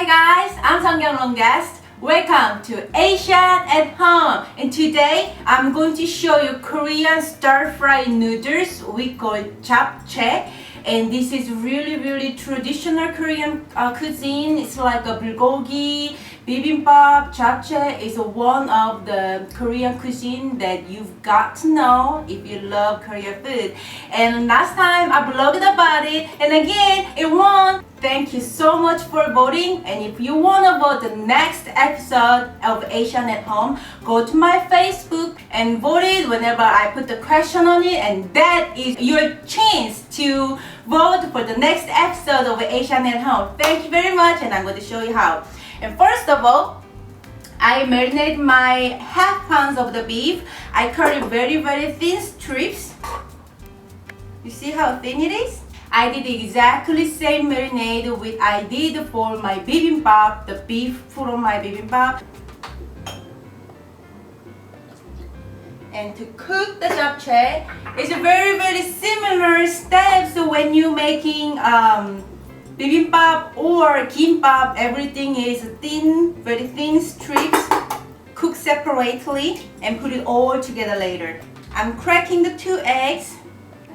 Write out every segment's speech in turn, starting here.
Hi guys, I'm Seonkyoung Longest. Welcome to Asian at Home. And today I'm going to show you Korean stir fry noodles we call Japchae. And this is really traditional Korean cuisine. It's like a bulgogi, bibimbap. Japchae is one of the Korean cuisine that you've got to know if you love Korean food. And last time I blogged about it, and again it won. Thank you so much for voting. And if you want to vote the next episode of Asian at Home, go to my Facebook and vote it whenever I put the question on it, and that is your chance to vote for the next episode of Asian at Home. Thank you very much, and I'm going to show you how. And first of all, I marinate my half pounds of the beef. I cut it very thin strips. You see how thin it is? I did exactly same marinade with I did for my bibimbap, the beef put on my bibimbap. And to cook the japchae, it's very similar steps when you're making bibimbap or kimbap. Everything is thin, very thin strips, cook separately and put it all together later. I'm cracking the 2 eggs.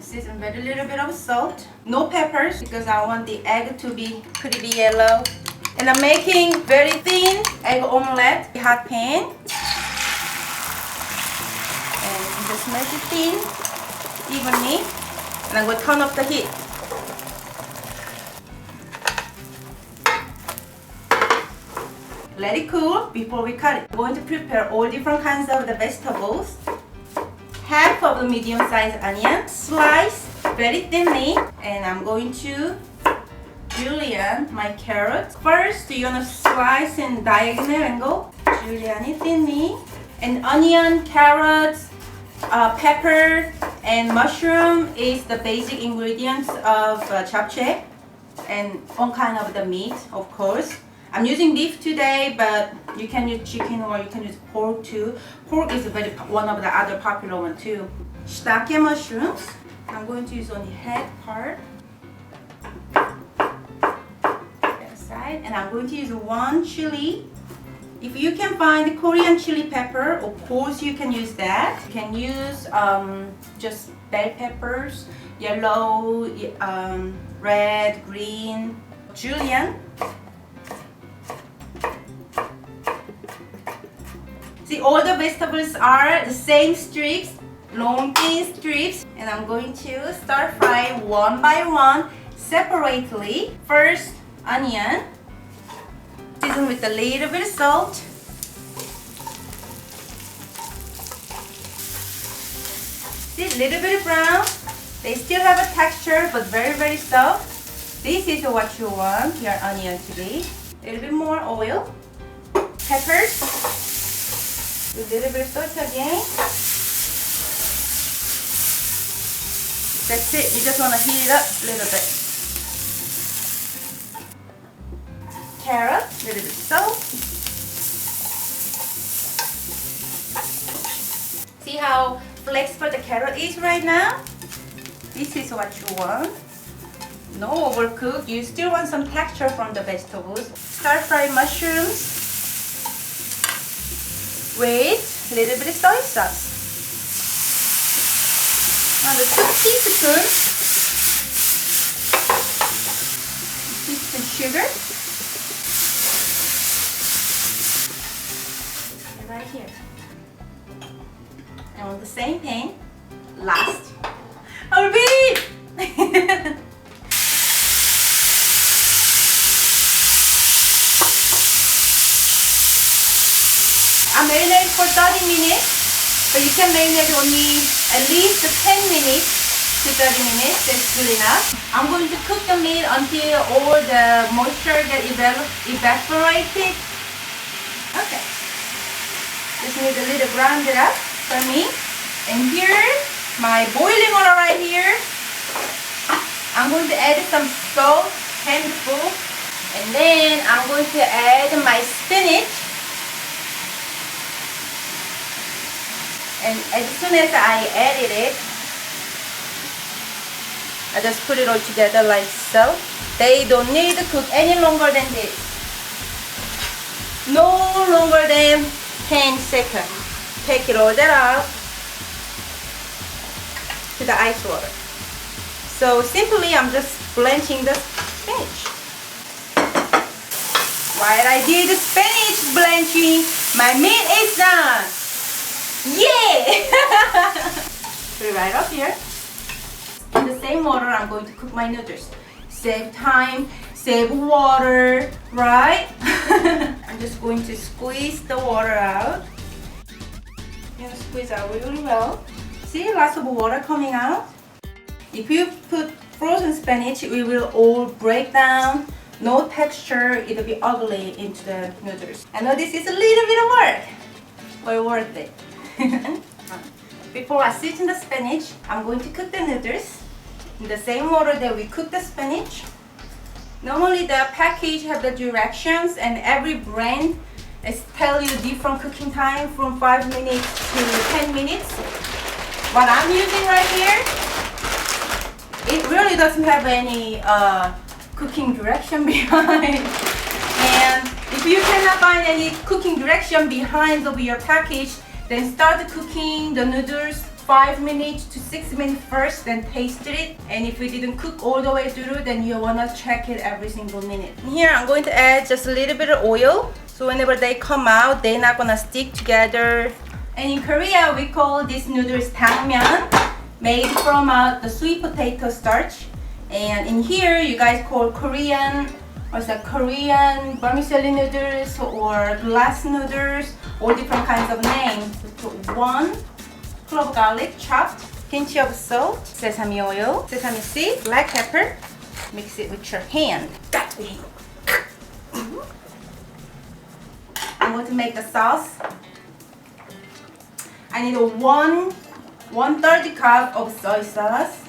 Season with a little bit of salt, no peppers because I want the egg to be pretty yellow. And I'm making very thin egg omelette, hot pan. And just make it thin, evenly. And I'm going to turn up the heat. Let it cool before we cut it. I'm going to prepare all different kinds of the vegetables. Half of the medium-sized onion, slice very thinly, and I'm going to julienne my carrots. First, you're gonna slice in diagonal angle, julienne it thinly, and onion, carrots, pepper, and mushroom is the basic ingredients of japchae, and one kind of the meat, of course. I'm using beef today, but you can use chicken or you can use pork too. Pork is one of the other popular one too. Shiitake mushrooms. I'm going to use on the head part. That side. And I'm going to use 1 chili. If you can find Korean chili pepper, of course you can use that. You can use just bell peppers, yellow, red, green, julienne. See, all the vegetables are the same strips, long thin strips, and I'm going to stir fry one by one separately. First, onion, season with a little bit of salt. See, a little bit of brown. They still have a texture, but very soft. This is what you want your onion to be. A little bit more oil, peppers. A little bit of salt again. That's it. You just want to heat it up a little bit. Carrot, a little bit of salt. See how flexible the carrot is right now? This is what you want. No overcook. You still want some texture from the vegetables. Stir fry mushrooms with a little bit of soy sauce. Another 2 teaspoons. Teaspoon sugar. Right here. And on the same pan, last, our beef. I marinate for 30 minutes, but you can marinate only at least 10 minutes to 30 minutes. That's good enough. I'm going to cook the meat until all the moisture get evaporated. Okay. Just need a little brown it up for me. And here, my boiling water right here. I'm going to add some salt, handful, and then I'm going to add my spinach. And as soon as I added it, I just put it all together like so. They don't need to cook any longer than this. no longer than 10 seconds. Take it all that out to the ice water. So simply I'm just blanching the spinach. While I did the spinach blanching, my meat is done. Yay! Put it right up here. In the same water, I'm going to cook my noodles. Save time, save water, right? I'm just going to squeeze the water out. You know, squeeze out really well. See, lots of water coming out. If you put frozen spinach, it will all break down. No texture, it'll be ugly into the noodles. I know this is a little bit of work, but worth it. Before I season the spinach, I'm going to cook the noodles in the same water that we cook the spinach. Normally the package have the directions and every brand is tell you different cooking time from 5 minutes to 10 minutes. What I'm using right here, it really doesn't have any cooking direction behind. And if you cannot find any cooking direction behind of your package, then start cooking the noodles 5 minutes to 6 minutes first, then taste it. And if it didn't cook all the way through, then you wanna check it every single minute. Here I'm going to add just a little bit of oil, so whenever they come out, they're not gonna stick together. And in Korea, we call these noodles tangmyeon, made from the sweet potato starch. And in here, you guys call Korean, what's that, Korean vermicelli noodles or glass noodles, all different kinds of names. So put 1 clove garlic chopped, pinch of salt, sesame oil, sesame seed, black pepper. Mix it with your hand. I'm going to make the sauce. I need a 1/3 cup of soy sauce.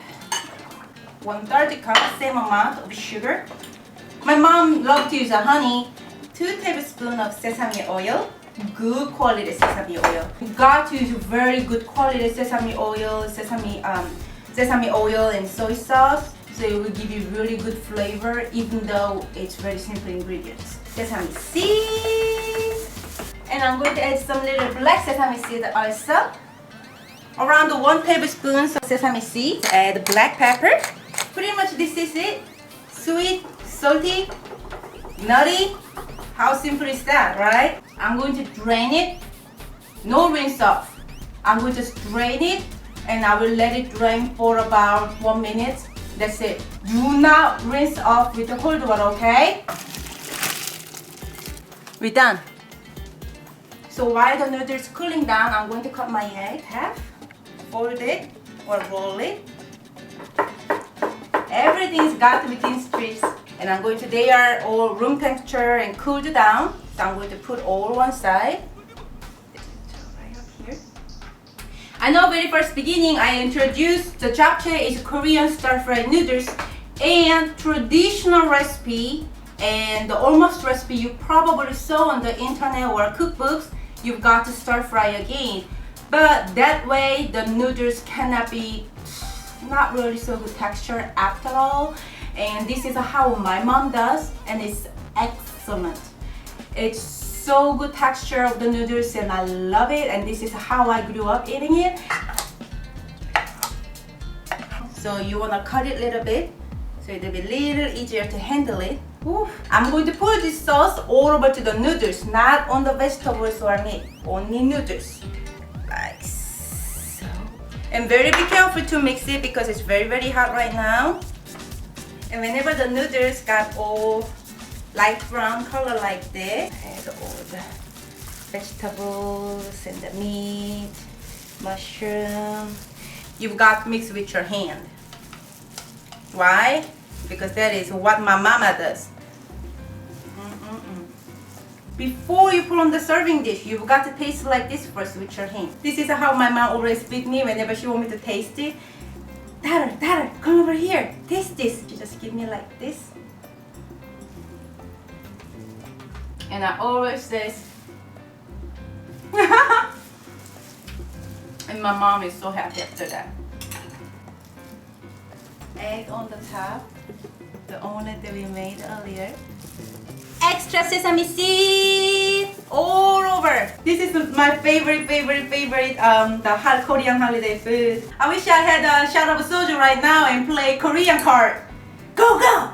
1/3 cup, same amount of sugar. My mom loved to use honey. 2 tablespoons of sesame oil, good quality sesame oil. You got to use very good quality sesame oil, sesame oil and soy sauce, so it will give you really good flavor, even though it's very simple ingredients. Sesame seeds, and I'm going to add some little black sesame seed also. Around 1 tablespoon of sesame seeds. Add black pepper. Pretty much this is it. Sweet, salty, nutty. How simple is that, right? I'm going to drain it. No rinse off. I'm going to drain it and I will let it drain for about 1 minute. That's it. Do not rinse off with the cold water, okay? We're done. So while the noodles cooling down, I'm going to cut my egg half, fold it or roll it. Everything's got to be thin strips, and I'm going to, they are all room temperature and cooled down. So I'm going to put all one side. Right up here. I know very first beginning I introduced the Japchae is Korean stir-fried noodles and traditional recipe and the almost recipe you probably saw on the internet or cookbooks. You've got to stir fry again, but that way the noodles cannot be not really so good texture after all. And this is how my mom does, and it's excellent. It's so good texture of the noodles and I love it, and this is how I grew up eating it. So you want to cut it a little bit so it'll be a little easier to handle it. Oof. I'm going to pour this sauce all over to the noodles, not on the vegetables or meat, only noodles. Like so. And be careful to mix it because it's very hot right now. And whenever the noodles got all light brown color like this, add all the vegetables and the meat, mushroom. You've got to mix with your hand. Why? Because that is what my mama does. Before you put on the serving dish, you've got to taste it like this first with your hand. This is how my mom always feed me whenever she wants me to taste it. Dada, come over here, taste this. She just give me like this. And I always says, and my mom is so happy after that. Egg on the top, the omelet that we made earlier. Extra sesame seed. all over. This is my favorite, the hot Korean holiday food. I wish I had a shot of soju right now and play Korean card. Go, go!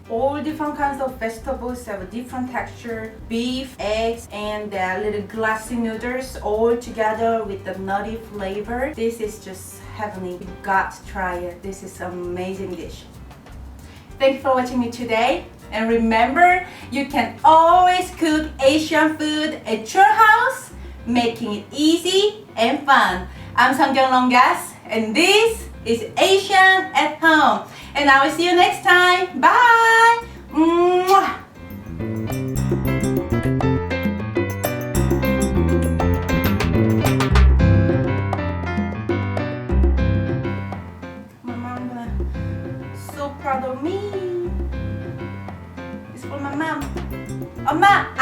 All different kinds of vegetables have a different texture. Beef, eggs, and the little glassy noodles all together with the nutty flavor. This is just heavenly. You got to try it. This is an amazing dish. Thank you for watching me today. And remember, you can always cook Asian food at your house, making it easy and fun. I'm Seonkyoung Longest, and this is Asian at Home. And I will see you next time. Bye! Mwah! My mom so proud of me. It's for my mom. Oma!